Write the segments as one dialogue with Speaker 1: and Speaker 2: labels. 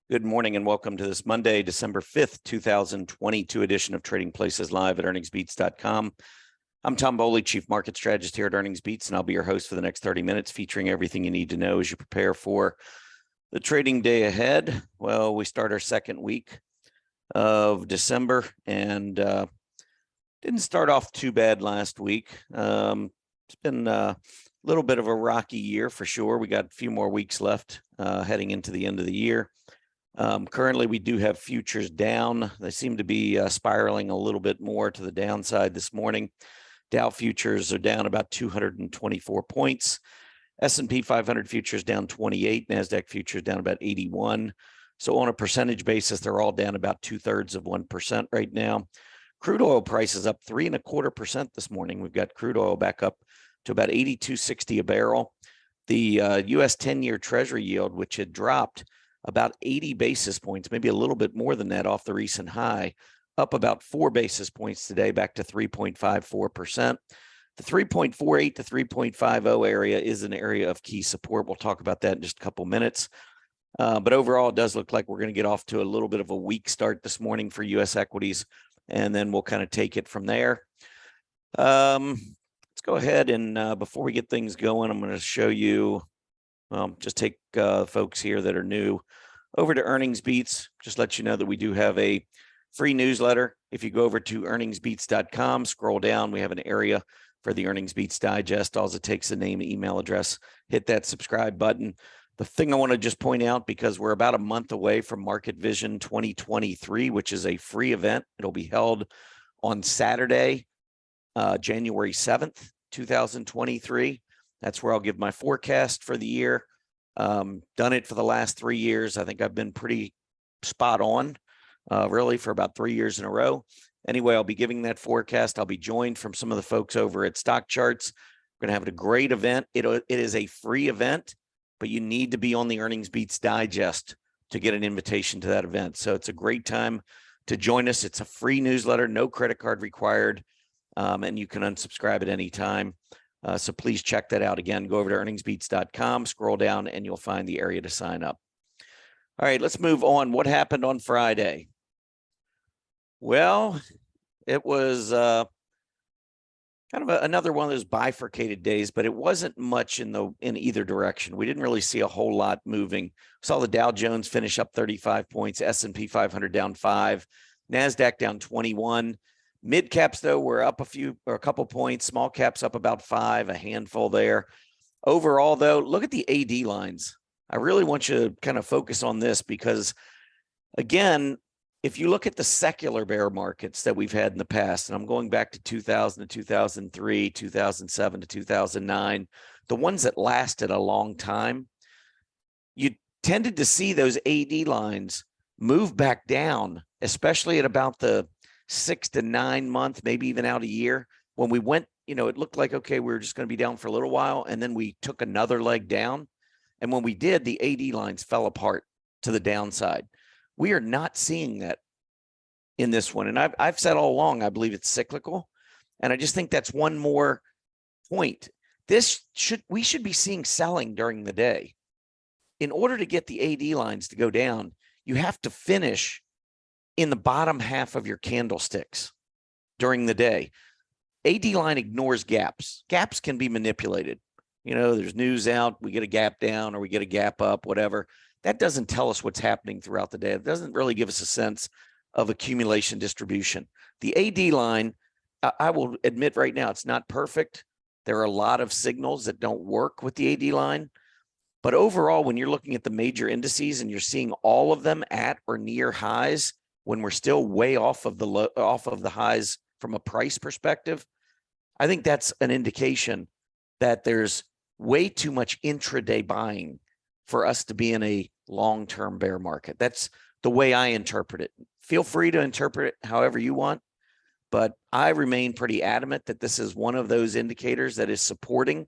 Speaker 1: Good morning and welcome to this Monday, December 5th, 2022 edition of Trading Places Live at earningsbeats.com. I'm Tom Bowley, Chief Market Strategist here at Earnings Beats, and I'll be your host for the next 30 minutes, featuring everything you need to know as you prepare for the trading day ahead. Well, we start our second week of December and didn't start off too bad last week. It's been a little bit of a rocky year for sure. We got a few more weeks left heading into the end of the year. Currently, we do have futures down. They seem to be spiraling a little bit more to the downside this morning. Dow futures are down about 224 points. S&P 500 futures down 28. NASDAQ futures down about 81. So on a percentage basis, they're all down about 0.2% right now. Crude oil prices up 3.25% this morning. We've got crude oil back up to about 82.60 a barrel. The U.S. 10-year Treasury yield, which had dropped about 80 basis points, maybe a little bit more than that off the recent high, up about 4 basis points today, back to 3.54%. The 3.48 to 3.50 area is an area of key support. We'll talk about that in just a couple minutes. But overall, it does look like we're going to get off to a little bit of a weak start this morning for U.S. equities, and then we'll kind of take it from there. Let's go ahead and before we get things going, I'm going to show you, just take folks here that are new over to Earnings Beats. Just let you know that we do have a free newsletter. If you go over to earningsbeats.com, scroll down, we have an area for the Earnings Beats Digest. All it takes a name, email address, hit that subscribe button. The thing I want to just point out, because we're about a month away from Market Vision 2023, which is a free event. It'll be held on Saturday, January 7th, 2023. That's where I'll give my forecast for the year. Done it for the last 3 years. I think I've been pretty spot on, really, for about 3 years in a row. Anyway, I'll be giving that forecast. I'll be joined from some of the folks over at Stock Charts. We're going to have a great event. It is a free event, but you need to be on the Earnings Beats Digest to get an invitation to that event. So it's a great time to join us. It's a free newsletter, no credit card required, and you can unsubscribe at any time. So please check that out. Again, go over to earningsbeats.com, scroll down, and you'll find the area to sign up. All right, let's move on. What happened on Friday? Well, it was kind of another one of those bifurcated days, but it wasn't much in either direction. We didn't really see a whole lot moving. Saw the Dow Jones finish up 35 points, S&P 500 down 5, NASDAQ down 21. Mid caps, though, were up a couple points. Small caps up about 5, a handful there. Overall, though, look at the AD lines. I really want you to kind of focus on this because, again, if you look at the secular bear markets that we've had in the past, and I'm going back to 2000 to 2003, 2007 to 2009, the ones that lasted a long time, you tended to see those AD lines move back down, especially at about the 6 to 9 month, maybe even out a year. When we went, it looked like, okay, we were just going to be down for a little while, and then we took another leg down. And when we did, the AD lines fell apart to the downside. We are not seeing that in this one. And I've said all along, I believe it's cyclical. And I just think that's one more point. We should be seeing selling during the day. In order to get the AD lines to go down, you have to finish in the bottom half of your candlesticks during the day. AD line ignores gaps. Gaps can be manipulated. There's news out, we get a gap down or we get a gap up, whatever. That doesn't tell us what's happening throughout the day. It doesn't really give us a sense of accumulation distribution. The AD line, I will admit right now, it's not perfect. There are a lot of signals that don't work with the AD line. But overall, when you're looking at the major indices and you're seeing all of them at or near highs, when we're still way off of the highs from a price perspective, I think that's an indication that there's way too much intraday buying for us to be in a long-term bear market. That's the way I interpret it. Feel free to interpret it however you want, but I remain pretty adamant that this is one of those indicators that is supporting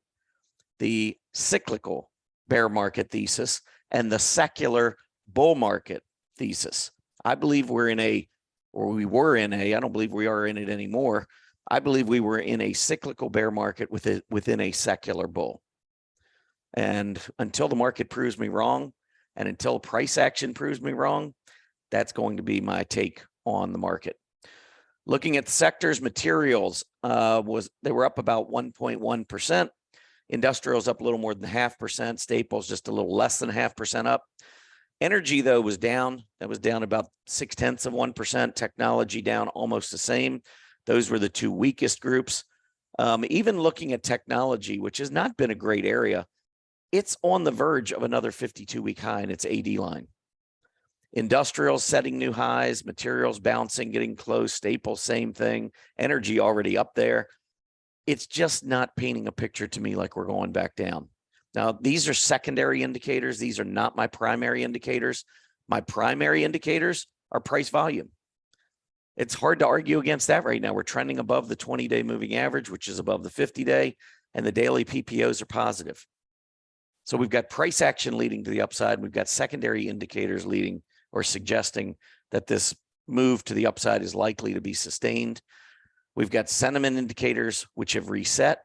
Speaker 1: the cyclical bear market thesis and the secular bull market thesis. I believe we were in a, I don't believe we are in it anymore. I believe we were in a cyclical bear market within a secular bull. And until the market proves me wrong, And until price action proves me wrong, that's going to be my take on the market. Looking at the sectors, materials they were up about 1.1%. Industrials up a little more than 0.5%. Staples just a little less than 0.5% up. Energy, though, was down. That was down about 0.6%. Technology down almost the same. Those were the two weakest groups. Even looking at technology, which has not been a great area, it's on the verge of another 52-week high in its AD line. Industrials setting new highs, materials bouncing, getting close, staples, same thing, energy already up there. It's just not painting a picture to me like we're going back down. Now, these are secondary indicators. These are not my primary indicators. My primary indicators are price volume. It's hard to argue against that right now. We're trending above the 20-day moving average, which is above the 50-day, and the daily PPOs are positive. So we've got price action leading to the upside. We've got secondary indicators leading or suggesting that this move to the upside is likely to be sustained. We've got sentiment indicators which have reset.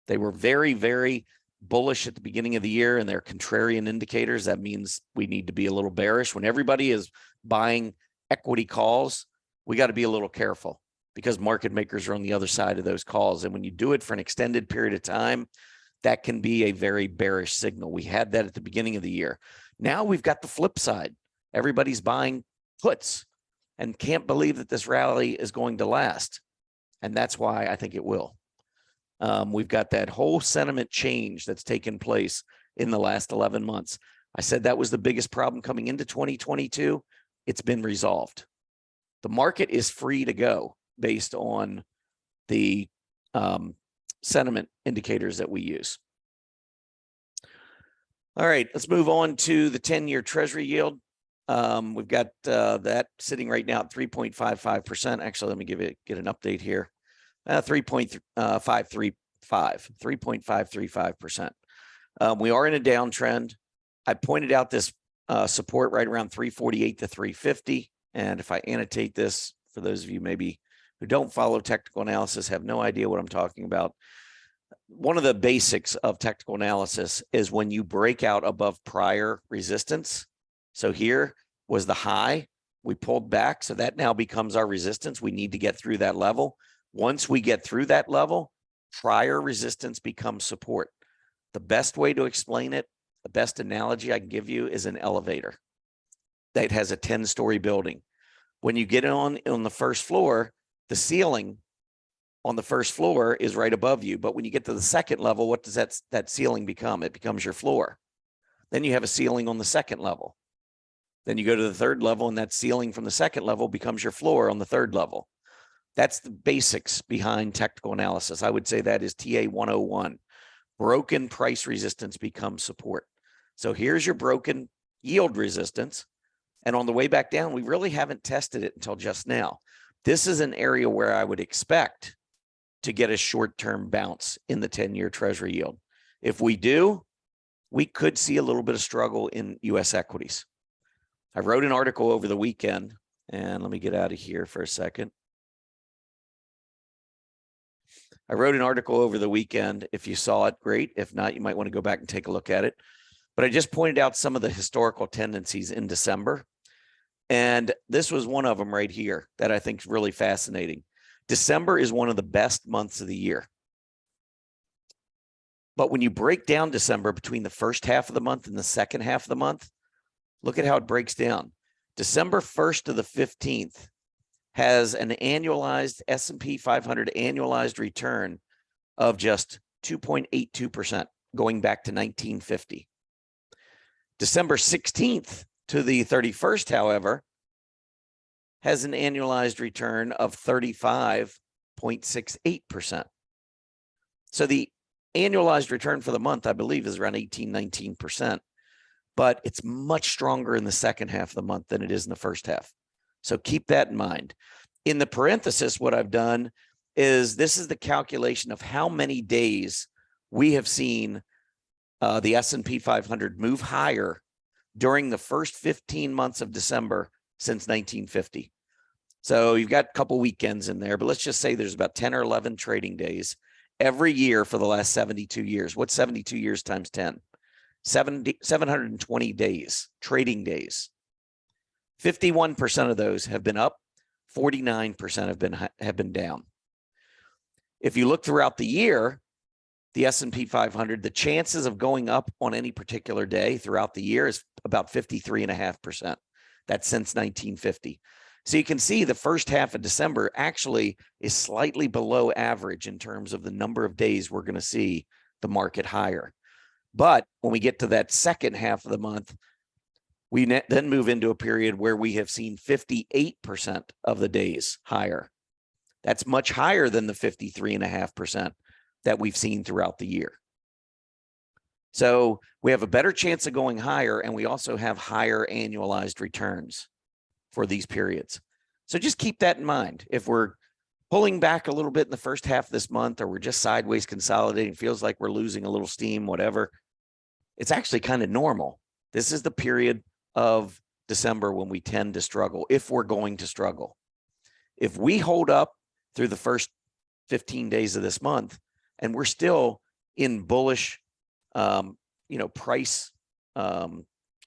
Speaker 1: They were very, very bullish at the beginning of the year, and they're contrarian indicators. That means we need to be a little bearish. When everybody is buying equity calls, we got to be a little careful because market makers are on the other side of those calls. And when you do it for an extended period of time, that can be a very bearish signal. We had that at the beginning of the year. Now we've got the flip side. Everybody's buying puts and can't believe that this rally is going to last. And that's why I think it will. We've got that whole sentiment change that's taken place in the last 11 months. I said that was the biggest problem coming into 2022. It's been resolved. The market is free to go based on the sentiment indicators that we use. All right, let's move on to the 10-year Treasury yield. We've got that sitting right now at 3.55%. Actually, let me get an update here. 3.535%. We are in a downtrend. I pointed out this support right around 348 to 350. And if I annotate this, for those of you maybe who don't follow technical analysis, have no idea what I'm talking about. One of the basics of technical analysis is when you break out above prior resistance. So here was the high. We pulled back. So that now becomes our resistance. We need to get through that level. Once we get through that level, prior resistance becomes support. The best way to explain it, the best analogy I can give you is an elevator that has a 10-story building. When you get on the first floor, the ceiling on the first floor is right above you. But when you get to the second level, what does that ceiling become? It becomes your floor. Then you have a ceiling on the second level. Then you go to the third level, and that ceiling from the second level becomes your floor on the third level. That's the basics behind technical analysis. I would say that is TA 101. Broken price resistance becomes support. So here's your broken yield resistance. And on the way back down, we really haven't tested it until just now. This is an area where I would expect to get a short-term bounce in the 10-year Treasury yield. If we do, we could see a little bit of struggle in U.S. equities. I wrote an article over the weekend, and let me get out of here for a second. I wrote an article over the weekend. If you saw it, great. If not, you might want to go back and take a look at it. But I just pointed out some of the historical tendencies in December. And this was one of them right here that I think is really fascinating. December is one of the best months of the year. But when you break down December between the first half of the month and the second half of the month, look at how it breaks down. December 1st to the 15th has an annualized S&P 500 annualized return of just 2.82% going back to 1950. December 16th to the 31st, however, has an annualized return of 35.68%. So the annualized return for the month, I believe, is around 19%, but it's much stronger in the second half of the month than it is in the first half. So keep that in mind. In the parenthesis, what I've done is this is the calculation of how many days we have seen the S&P 500 move higher during the first 15 months of December since 1950. So you've got a couple weekends in there, but let's just say there's about 10 or 11 trading days every year for the last 72 years. What's 72 years times 10? 720 days, trading days. 51% of those have been up, 49% have been down. If you look throughout the year, the S&P 500, the chances of going up on any particular day throughout the year is about 53.5%. That's since 1950. So you can see the first half of December actually is slightly below average in terms of the number of days we're going to see the market higher. But when we get to that second half of the month, we then move into a period where we have seen 58% of the days higher. That's much higher than the 53.5% that we've seen throughout the year. So we have a better chance of going higher, and we also have higher annualized returns for these periods. So just keep that in mind. If we're pulling back a little bit in the first half of this month, or we're just sideways consolidating, feels like we're losing a little steam, whatever, it's actually kind of normal. This is the period of December when we tend to struggle, if we're going to struggle. If we hold up through the first 15 days of this month, and we're still in bullish, price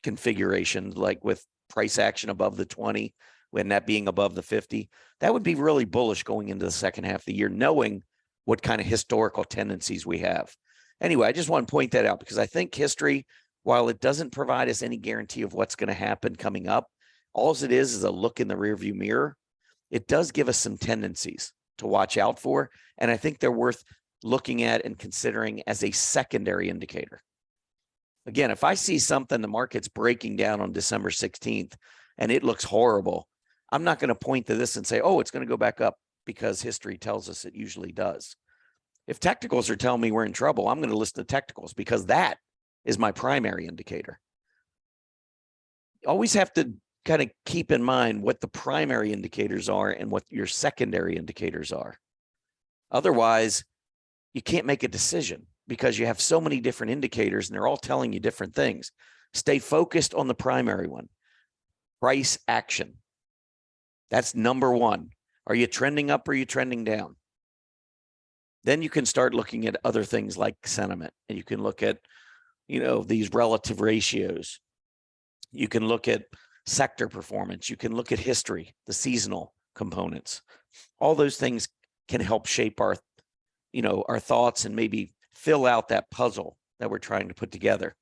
Speaker 1: configurations, like with price action above the 20, when that being above the 50, that would be really bullish going into the second half of the year, knowing what kind of historical tendencies we have. Anyway, I just want to point that out because I think history, while it doesn't provide us any guarantee of what's going to happen coming up, all it is a look in the rearview mirror. It does give us some tendencies to watch out for, and I think they're worth looking at and considering as a secondary indicator. Again, if I see something, the market's breaking down on December 16th and it looks horrible, I'm not going to point to this and say, oh, it's going to go back up, because history tells us it usually does. If technicals are telling me we're in trouble, I'm going to list the technicals, because that is my primary indicator. You always have to kind of keep in mind what the primary indicators are and what your secondary indicators are. Otherwise, you can't make a decision because you have so many different indicators and they're all telling you different things. Stay focused on the primary one. Price action. That's number one. Are you trending up or are you trending down? Then you can start looking at other things like sentiment, and you can look at, these relative ratios. You can look at sector performance. You can look at history, the seasonal components. All those things can help shape our thoughts and maybe fill out that puzzle that we're trying to put together.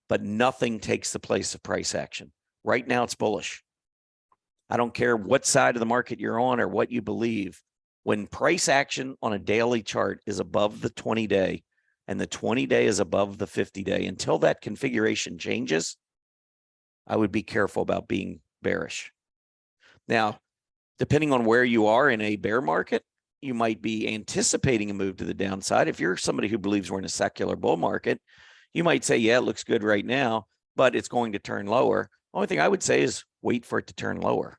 Speaker 1: But nothing takes the place of price action. Right now, it's bullish. I don't care what side of the market you're on or what you believe. When price action on a daily chart is above the 20-day and the 20-day is above the 50-day, until that configuration changes, I would be careful about being bearish. Now, depending on where you are in a bear market, you might be anticipating a move to the downside. If you're somebody who believes we're in a secular bull market, you might say, yeah, it looks good right now, but it's going to turn lower. Only thing I would say is wait for it to turn lower.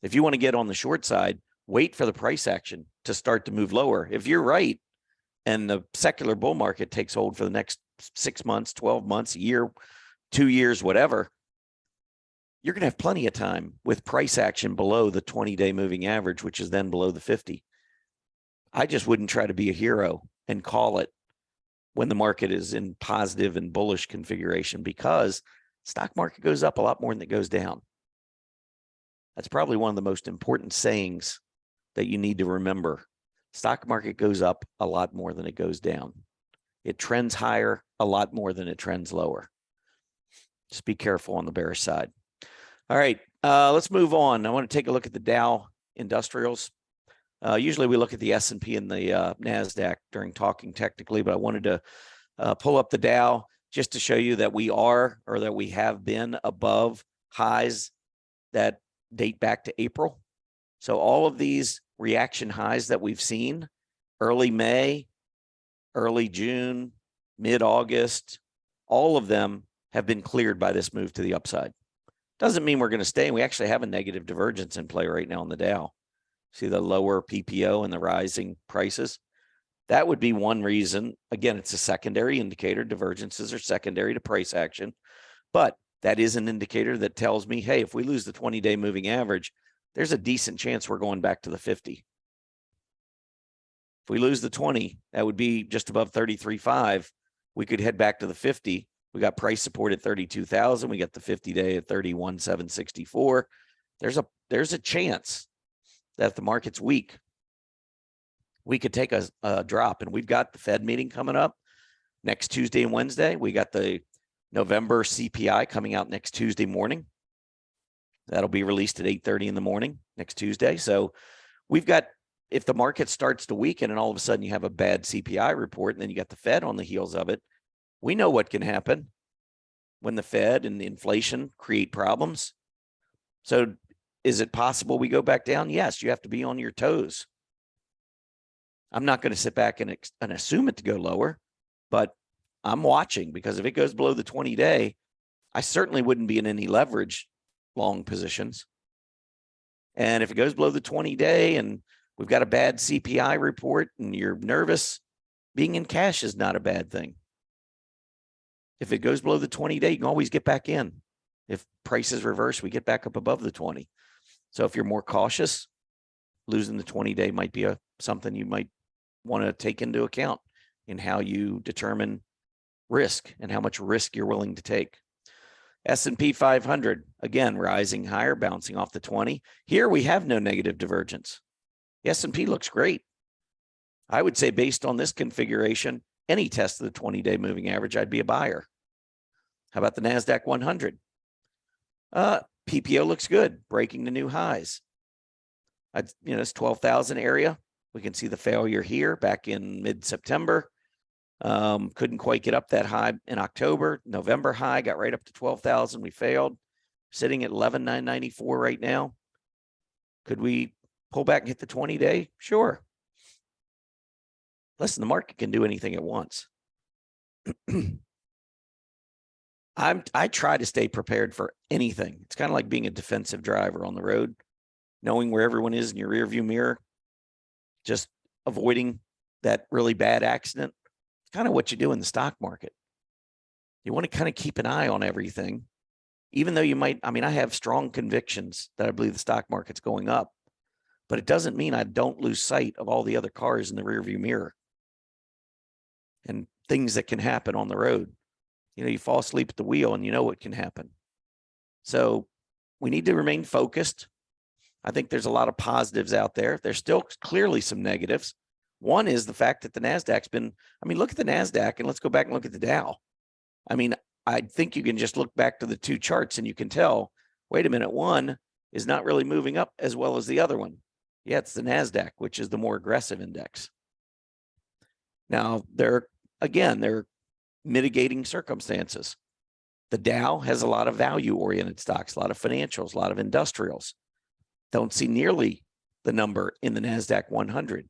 Speaker 1: If you want to get on the short side, wait for the price action to start to move lower. If you're right, and the secular bull market takes hold for the next 6 months, 12 months, a year, 2 years, whatever, you're going to have plenty of time with price action below the 20-day moving average, which is then below the 50. I just wouldn't try to be a hero and call it when the market is in positive and bullish configuration, because stock market goes up a lot more than it goes down. That's probably one of the most important sayings that you need to remember. Stock market goes up a lot more than it goes down. It trends higher a lot more than it trends lower. Just be careful on the bearish side. All right, let's move on. I want to take a look at the Dow Industrials. Usually we look at the S&P and the NASDAQ during talking technically, but I wanted to pull up the Dow just to show you that we are, or that we have been, above highs that date back to April. So all of these reaction highs that we've seen, early May, early June, mid-August, all of them have been cleared by this move to the upside. Doesn't mean we're going to stay. We actually have a negative divergence in play right now on the Dow. See the lower PPO and the rising prices? That would be one reason. Again, it's a secondary indicator. Divergences are secondary to price action. But that is an indicator that tells me, hey, if we lose the 20-day moving average, there's a decent chance we're going back to the 50. If we lose the 20, that would be just above 33.5. We could head back to the 50. We got price support at 32,000. We got the 50-day at 31,764. There's a chance that if the market's weak, we could take a drop. And we've got the Fed meeting coming up next Tuesday and Wednesday. We got the November CPI coming out next Tuesday morning. That'll be released at 8:30 in the morning next Tuesday. So we've got, if the market starts to weaken and all of a sudden you have a bad CPI report and then you got the Fed on the heels of it, we know what can happen when the Fed and the inflation create problems. So is it possible we go back down? Yes, you have to be on your toes. I'm not going to sit back and assume it to go lower, but I'm watching, because if it goes below the 20-day, I certainly wouldn't be in any leverage long positions. And if it goes below the 20-day and we've got a bad CPI report and you're nervous, being in cash is not a bad thing. If it goes below the 20-day, you can always get back in. If prices reverse, we get back up above the 20. So if you're more cautious, losing the 20-day might be something you might want to take into account in how you determine risk and how much risk you're willing to take. S&P 500, again, rising higher, bouncing off the 20. Here we have no negative divergence. The S&P looks great. I would say based on this configuration, any test of the 20-day moving average, I'd be a buyer. How about the NASDAQ 100? PPO looks good, breaking the new highs. It's 12,000 area. We can see the failure here back in mid-September. Couldn't quite get up that high in October. November high got right up to 12,000. We failed. Sitting at 11,994 right now. Could we pull back and hit the 20-day? Sure. Listen, the market can do anything it wants. I try to stay prepared for anything. It's kind of like being a defensive driver on the road, knowing where everyone is in your rearview mirror, just avoiding that really bad accident. It's kind of what you do in the stock market. You want to kind of keep an eye on everything, even though you might, I have strong convictions that I believe the stock market's going up, but it doesn't mean I don't lose sight of all the other cars in the rearview mirror and things that can happen on the road. You fall asleep at the wheel and you know what can happen. So we need to remain focused. I think there's a lot of positives out there. There's still clearly some negatives. One is the fact that the NASDAQ's been, look at the NASDAQ and let's go back and look at the Dow. I think you can just look back to the two charts and you can tell, wait a minute, one is not really moving up as well as the other one. Yeah, it's the NASDAQ, which is the more aggressive index. Now, they're mitigating circumstances. The Dow has a lot of value-oriented stocks, a lot of financials, a lot of industrials. Don't see nearly the number in the NASDAQ 100.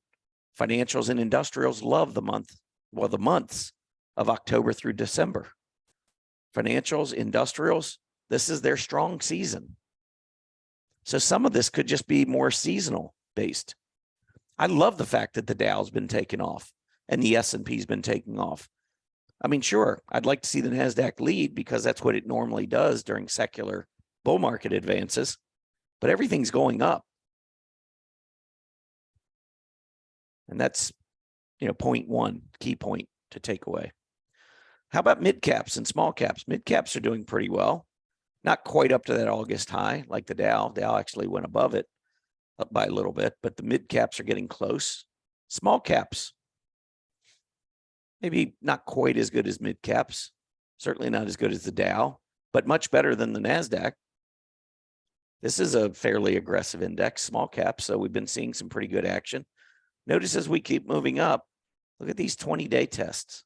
Speaker 1: Financials and industrials love the months of October through December. Financials, industrials, this is their strong season. So some of this could just be more seasonal based. I love the fact that the Dow's been taken off and the S&P's been taking off. Sure, I'd like to see the NASDAQ lead because that's what it normally does during secular bull market advances, but everything's going up. And that's, point one, key point to take away. How about mid caps and small caps? Mid caps are doing pretty well. Not quite up to that August high like the Dow. Dow actually went above it up by a little bit, but the mid caps are getting close. Small caps, maybe not quite as good as mid caps, certainly not as good as the Dow, but much better than the NASDAQ. This is a fairly aggressive index, small caps, so we've been seeing some pretty good action. Notice as we keep moving up, look at these 20-day tests.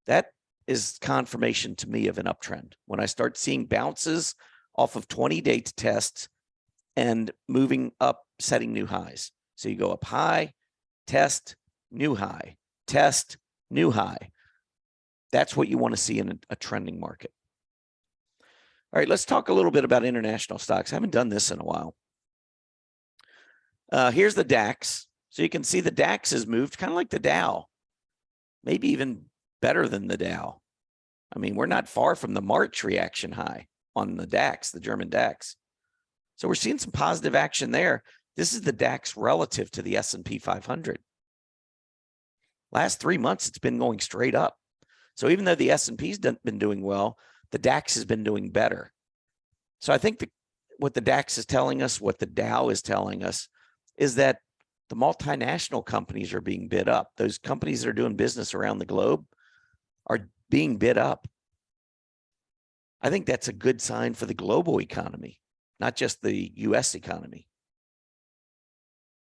Speaker 1: That is confirmation to me of an uptrend. When I start seeing bounces off of 20-day tests and moving up, setting new highs. So you go up high, test, new high, test, new high. That's what you want to see in a trending market. All right, let's talk a little bit about international stocks. I haven't done this in a while. Here's the DAX. So you can see the DAX has moved kind of like the Dow, maybe even better than the Dow. We're not far from the March reaction high on the DAX, the German DAX. So we're seeing some positive action there. This is the DAX relative to the S&P 500. Last 3 months, it's been going straight up. So even though the S&P's been doing well, the DAX has been doing better. So I think what the DAX is telling us, what the Dow is telling us, is that the multinational companies are being bid up. Those companies that are doing business around the globe are being bid up. I think that's a good sign for the global economy, not just the US economy.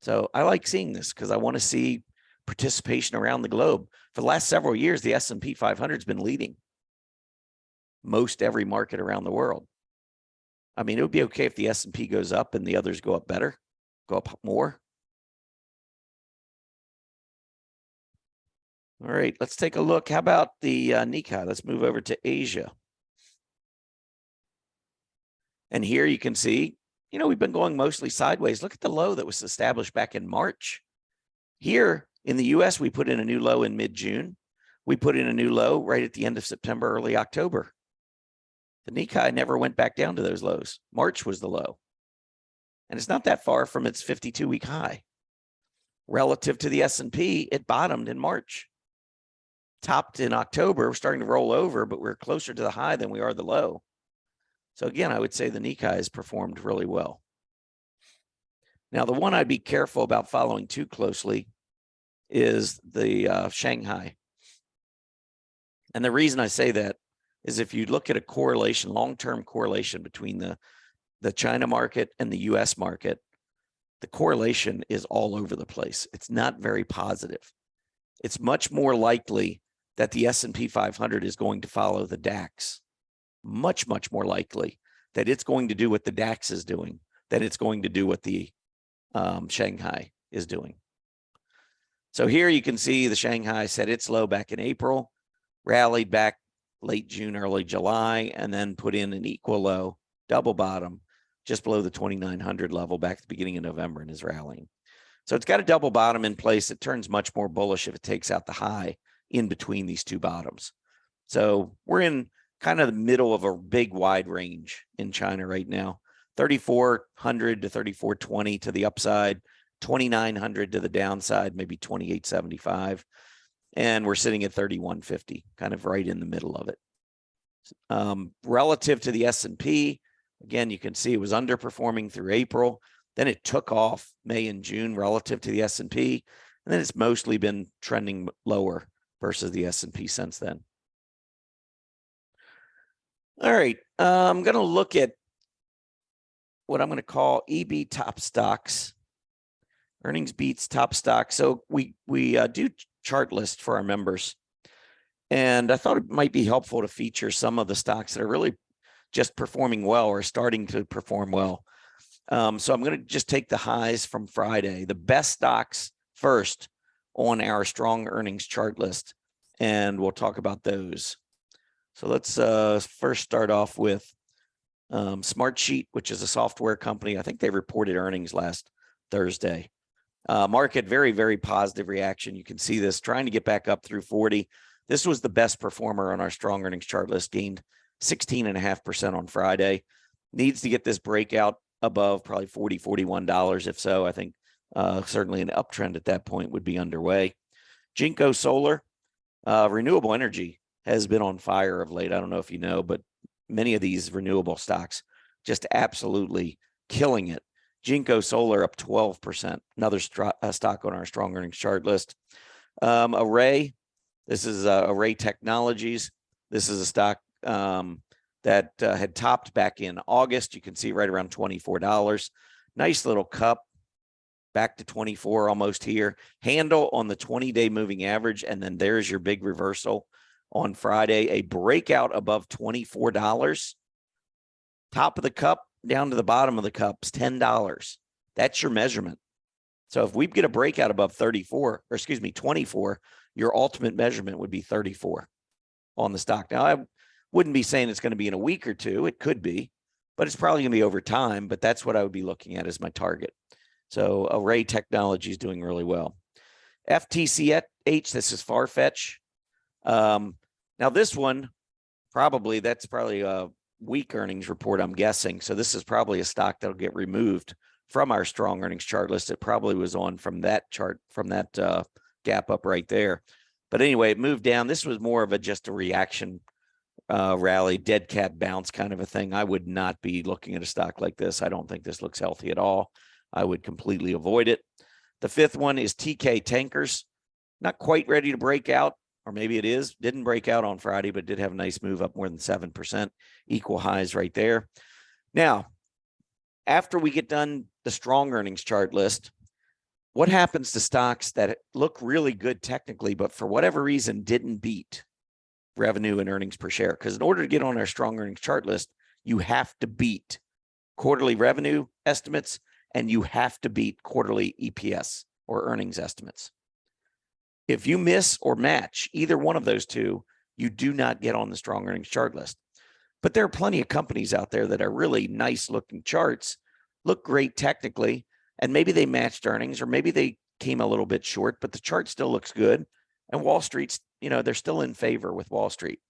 Speaker 1: So I like seeing this because I want to see participation around the globe. For the last several years, the S&P 500 has been leading most every market around the world. I mean, it would be okay if the S&P goes up and the others go up better, go up more. All right, let's take a look. How about the Nikkei? Let's move over to Asia. And here you can see, we've been going mostly sideways. Look at the low that was established back in March. Here in the US, we put in a new low in mid-June. We put in a new low right at the end of September, early October. The Nikkei never went back down to those lows. March was the low. And it's not that far from its 52-week high. Relative to the S&P, it bottomed in March. Topped in October, we're starting to roll over, but we're closer to the high than we are the low. So again, I would say the Nikkei has performed really well. Now, the one I'd be careful about following too closely is the Shanghai. And the reason I say that is if you look at a correlation, long-term correlation between the China market and the US market, the correlation is all over the place. It's not very positive. It's much more likely that the S&P 500 is going to follow the DAX. Much, much more likely that it's going to do what the DAX is doing than it's going to do what the Shanghai is doing. So here you can see the Shanghai set its low back in April, rallied back late June, early July, and then put in an equal low, double bottom, just below the 2,900 level back at the beginning of November and is rallying. So it's got a double bottom in place. It turns much more bullish if it takes out the high in between these two bottoms. So we're in kind of the middle of a big wide range in China right now. 3,400 to 3,420 to the upside, 2,900 to the downside, maybe 2,875. And we're sitting at 3,150, kind of right in the middle of it. Relative to the S&P, again, you can see it was underperforming through April. Then it took off May and June relative to the S&P. And then it's mostly been trending lower versus the S&P since then. All right, I'm going to look at what I'm going to call EB top stocks, earnings beats top stocks. So we do chart list for our members. And I thought it might be helpful to feature some of the stocks that are really just performing well or starting to perform well. So I'm going to just take the highs from Friday, the best stocks first on our strong earnings chart list, and we'll talk about those. So let's first start off with Smartsheet, which is a software company. I think they reported earnings last Thursday. Market, very, very positive reaction. You can see this trying to get back up through 40. This was the best performer on our strong earnings chart list, gained 16.5% on Friday. Needs to get this breakout above probably $40, $41. If so, I think certainly an uptrend at that point would be underway. Jinko Solar, renewable energy has been on fire of late. I don't know if you know, but many of these renewable stocks just absolutely killing it. Jinko Solar up 12%, another stock on our strong earnings chart list. Array, this is Array Technologies. This is a stock that had topped back in August. You can see right around $24. Nice little cup, back to 24 almost here. Handle on the 20-day moving average, and then there's your big reversal on Friday. A breakout above $24. Top of the cup down to the bottom of the cup is $10. That's your measurement. So if we get a breakout above 24, or excuse me, 24, your ultimate measurement would be 34 on the stock. Now, I wouldn't be saying it's going to be in a week or two. It could be, but it's probably going to be over time. But that's what I would be looking at as my target. So Array Technology is doing really well. FTCH, this is Farfetch. Now this one, that's probably a weak earnings report, I'm guessing. So this is probably a stock that'll get removed from our strong earnings chart list. It probably was on from that chart, from that gap up right there. But anyway, it moved down. This was more of just a reaction rally, dead cat bounce kind of a thing. I would not be looking at a stock like this. I don't think this looks healthy at all. I would completely avoid it. The fifth one is TK Tankers. Not quite ready to break out, or maybe it is. Didn't break out on Friday, but did have a nice move up more than 7%. Equal highs right there. Now, after we get done the strong earnings chart list, what happens to stocks that look really good technically, but for whatever reason didn't beat revenue and earnings per share? Because in order to get on our strong earnings chart list, you have to beat quarterly revenue estimates and you have to beat quarterly EPS or earnings estimates. If you miss or match either one of those two, you do not get on the strong earnings chart list. But there are plenty of companies out there that are really nice looking charts, look great technically, and maybe they matched earnings or maybe they came a little bit short, but the chart still looks good. And Wall Street's, they're still in favor with Wall Street.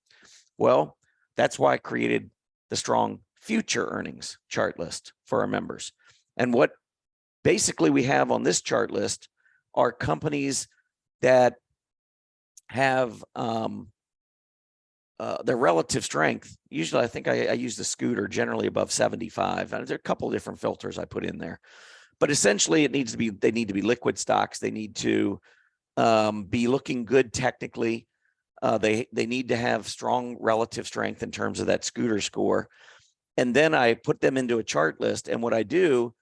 Speaker 1: Well, that's why I created the strong future earnings chart list for our members. And what basically we have on this chart list are companies that have their relative strength. Usually I think I use the Scooter generally above 75. And there are a couple of different filters I put in there. But essentially they need to be liquid stocks. They need to be looking good technically. They need to have strong relative strength in terms of that Scooter score. And then I put them into a chart list. And what I do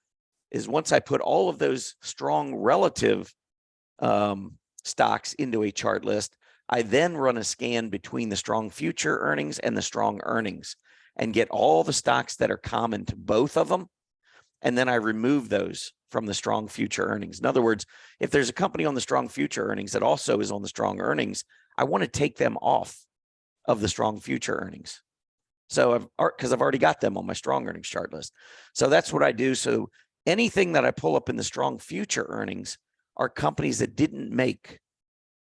Speaker 1: is once I put all of those strong relative stocks into a chart list, I then run a scan between the strong future earnings and the strong earnings and get all the stocks that are common to both of them. And then I remove those from the strong future earnings. In other words, if there's a company on the strong future earnings that also is on the strong earnings, I want to take them off of the strong future earnings. So because I've already got them on my strong earnings chart list. So that's what I do. So anything that I pull up in the strong future earnings are companies that didn't make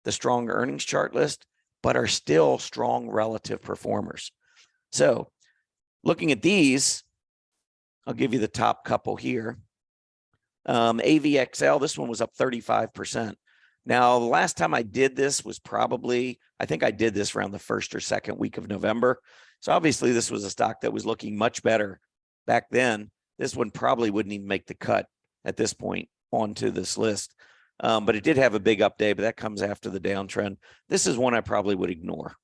Speaker 1: the strong earnings chart list, but are still strong relative performers. So looking at these, I'll give you the top couple here. AVXL, this one was up 35%. Now, the last time I did this was probably, I think I did this around the first or second week of November. So obviously this was a stock that was looking much better back then. This one probably wouldn't even make the cut at this point onto this list. But it did have a big up day, but that comes after the downtrend. This is one I probably would ignore.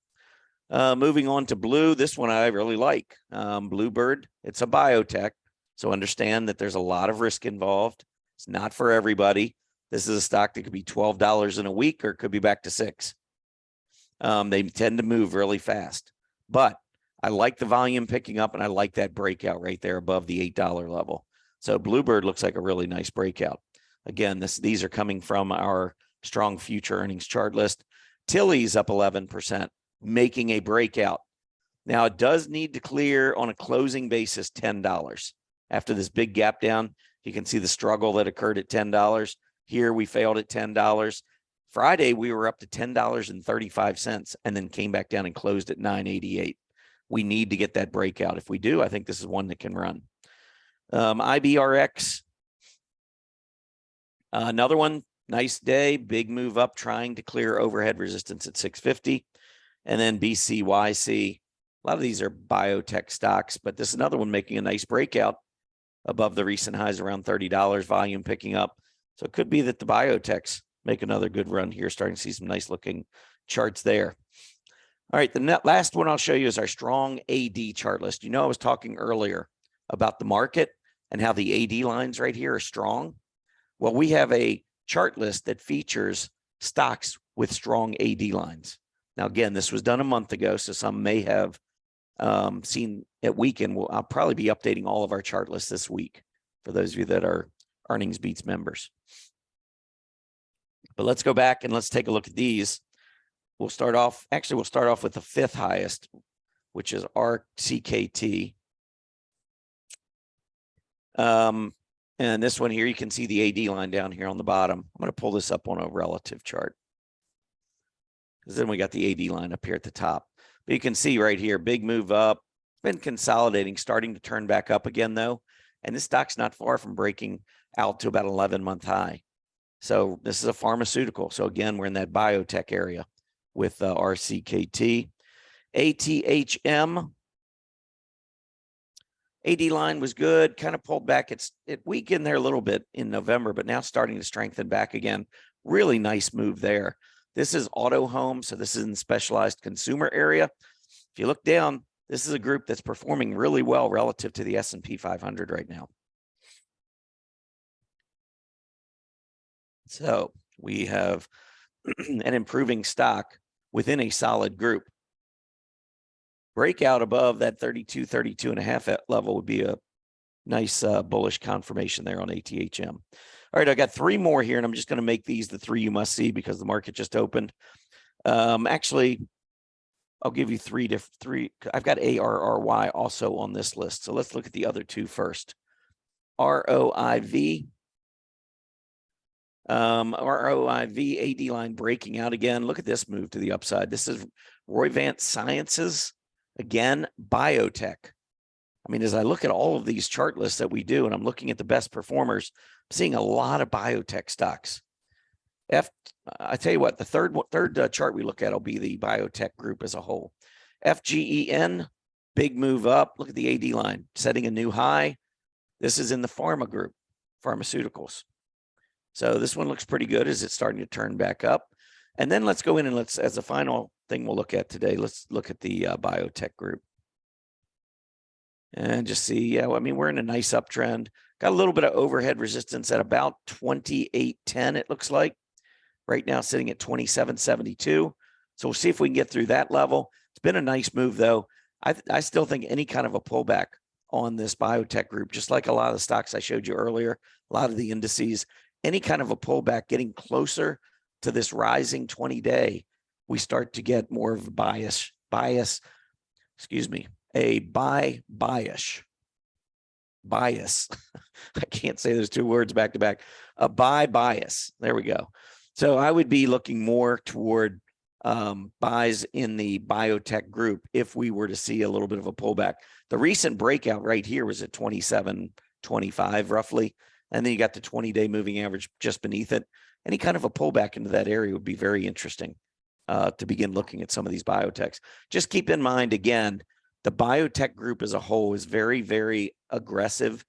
Speaker 1: Moving on to Blue, this one I really like. Bluebird, it's a biotech. So understand that there's a lot of risk involved. It's not for everybody. This is a stock that could be $12 in a week or it could be back to $6. They tend to move really fast. But I like the volume picking up and I like that breakout right there above the $8 level. So Bluebird looks like a really nice breakout. Again, these are coming from our strong future earnings chart list. Tilly's up 11%, making a breakout. Now, it does need to clear on a closing basis $10. After this big gap down, you can see the struggle that occurred at $10. Here, we failed at $10. Friday, we were up to $10.35 and then came back down and closed at $9.88. We need to get that breakout. If we do, I think this is one that can run. IBRX, another one, nice day, big move up, trying to clear overhead resistance at 650. And then BCYC, a lot of these are biotech stocks, but this is another one making a nice breakout above the recent highs around $30, volume picking up. So it could be that the biotechs make another good run here, starting to see some nice looking charts there. All right, the last one I'll show you is our strong AD chart list. I was talking earlier about the market and how the AD lines right here are strong. Well, we have a chart list that features stocks with strong AD lines. Now, again, this was done a month ago, so some may have seen at weekend. I'll probably be updating all of our chart lists this week for those of you that are Earnings Beats members. But let's go back and let's take a look at these. We'll start off with the fifth highest, which is RCKT. And this one here, you can see the AD line down here on the bottom. I'm going to pull this up on a relative chart, because then we got the AD line up here at the top. But you can see right here, big move up. It's been consolidating, starting to turn back up again, though. And this stock's not far from breaking out to about an 11-month high. So this is a pharmaceutical. So again, we're in that biotech area. with RCKT. ATHM. AD line was good, kind of pulled back. It weakened there a little bit in November, but now starting to strengthen back again. Really nice move there. This is auto home, so this is in the specialized consumer area. If you look down, this is a group that's performing really well relative to the S&P 500 right now. So we have an improving stock within a solid group. Breakout above that 32.5 level would be a nice bullish confirmation there on ATHM. All right, I got three more here, and I'm just going to make these the three you must see because the market just opened. Actually, I'll give you three. I've got ARRY also on this list. So let's look at the other two first. ROIV. ROIV, AD line breaking out again. Look at this move to the upside. This is Roivant Sciences. Again, biotech. I mean, as I look at all of these chart lists that we do, and I'm looking at the best performers, I'm seeing a lot of biotech stocks. I tell you what, the third chart we look at will be the biotech group as a whole. FGEN, big move up. Look at the AD line, setting a new high. This is in the pharma group, pharmaceuticals. So this one looks pretty good as it's starting to turn back up. And then let's go in and as a final thing we'll look at today, let's look at the biotech group. And just see, yeah, I mean, we're in a nice uptrend. Got a little bit of overhead resistance at about 28.10, it looks like. Right now sitting at 27.72. So we'll see if we can get through that level. It's been a nice move, though. I still think any kind of a pullback on this biotech group, just like a lot of the stocks I showed you earlier, a lot of the indices, any kind of a pullback getting closer to this rising 20-day, we start to get more of a bias, a buy bias. I can't say those two words back to back. A buy bias. There we go. So I would be looking more toward buys in the biotech group if we were to see a little bit of a pullback. The recent breakout right here was at 27.25 roughly. And then you got the 20-day moving average just beneath it. Any kind of a pullback into that area would be very interesting to begin looking at some of these biotechs. Just keep in mind, again, the biotech group as a whole is very, very aggressive,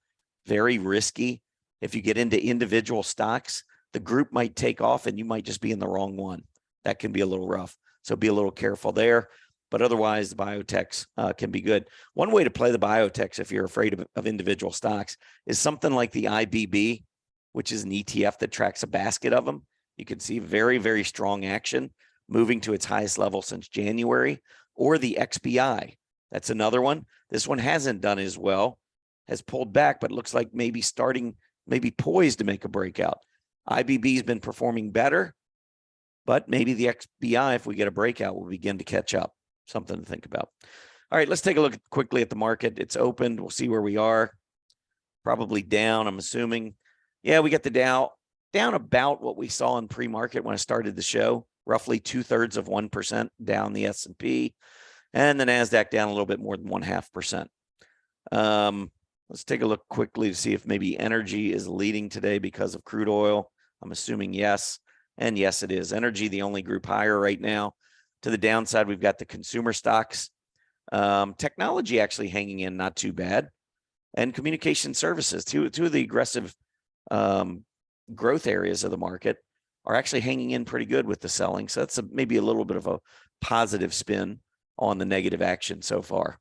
Speaker 1: very risky. If you get into individual stocks, the group might take off and you might just be in the wrong one. That can be a little rough. So be a little careful there. But otherwise, the biotechs can be good. One way to play the biotechs, if you're afraid of individual stocks, is something like the IBB, which is an ETF that tracks a basket of them. You can see very, very strong action moving to its highest level since January, or the XBI. That's another one. This one hasn't done as well, has pulled back, but looks like maybe poised to make a breakout. IBB has been performing better, but maybe the XBI, if we get a breakout, will begin to catch up. Something to think about. All right, let's take a look quickly at the market. It's opened. We'll see where we are. Probably down, I'm assuming. Yeah, we got the Dow down about what we saw in pre-market when I started the show, roughly 2/3 down the S&P, and the NASDAQ down a little bit more than 0.5%. Let's take a look quickly to see if maybe energy is leading today because of crude oil. I'm assuming yes, and yes, it is. Energy, the only group higher right now. To the downside, we've got the consumer stocks. Technology actually hanging in not too bad. And communication services, two of the aggressive growth areas of the market, are actually hanging in pretty good with the selling. So that's maybe a little bit of a positive spin on the negative action so far.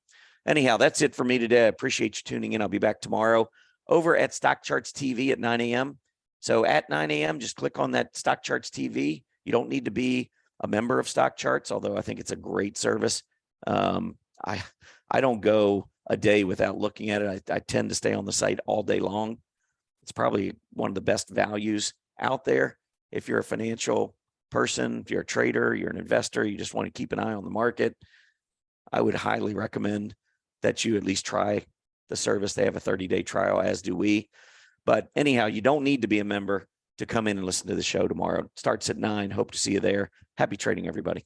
Speaker 1: Anyhow, that's it for me today. I appreciate you tuning in. I'll be back tomorrow over at Stock Charts TV at 9 a.m. So at 9 a.m., just click on that Stock Charts TV. You don't need to be a member of Stock Charts, although I think it's a great service. I don't go a day without looking at it. I tend to stay on the site all day long. It's probably one of the best values out there. If you're a financial person, if you're a trader, you're an investor, you just want to keep an eye on the market, I would highly recommend that you at least try the service. They have a 30-day trial, as do we. But anyhow, you don't need to be a member to come in and listen to the show tomorrow. It starts at 9. Hope to see you there. Happy trading, everybody.